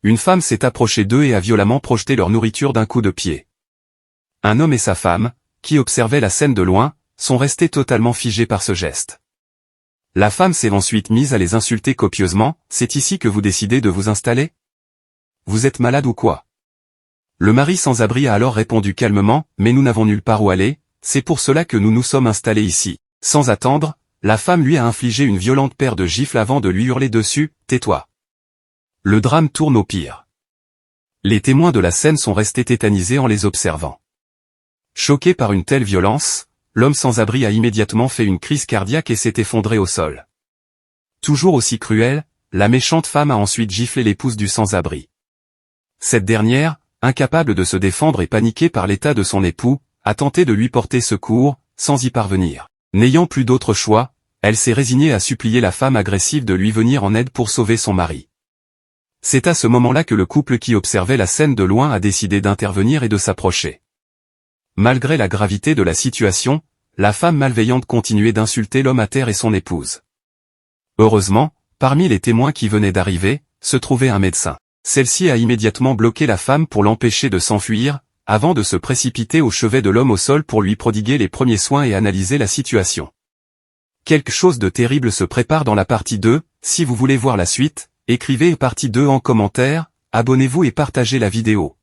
une femme s'est approchée d'eux et a violemment projeté leur nourriture d'un coup de pied. Un homme et sa femme, qui observaient la scène de loin, sont restés totalement figés par ce geste. La femme s'est ensuite mise à les insulter copieusement. « C'est ici que vous décidez de vous installer? Vous êtes malade ou quoi ?» Le mari sans-abri a alors répondu calmement, « Mais nous n'avons nulle part où aller, c'est pour cela que nous nous sommes installés ici. » Sans attendre, la femme lui a infligé une violente paire de gifles avant de lui hurler dessus, « Tais-toi !» Le drame tourne au pire. Les témoins de la scène sont restés tétanisés en les observant. Choqué par une telle violence, l'homme sans-abri a immédiatement fait une crise cardiaque et s'est effondré au sol. Toujours aussi cruelle, la méchante femme a ensuite giflé l'épouse du sans-abri. Cette dernière, incapable de se défendre et paniquée par l'état de son époux, a tenté de lui porter secours, sans y parvenir. N'ayant plus d'autre choix, elle s'est résignée à supplier la femme agressive de lui venir en aide pour sauver son mari. C'est à ce moment-là que le couple qui observait la scène de loin a décidé d'intervenir et de s'approcher. Malgré la gravité de la situation, la femme malveillante continuait d'insulter l'homme à terre et son épouse. Heureusement, parmi les témoins qui venaient d'arriver, se trouvait un médecin. Celle-ci a immédiatement bloqué la femme pour l'empêcher de s'enfuir, avant de se précipiter au chevet de l'homme au sol pour lui prodiguer les premiers soins et analyser la situation. Quelque chose de terrible se prépare dans la partie 2, si vous voulez voir la suite, écrivez partie 2 en commentaire, abonnez-vous et partagez la vidéo.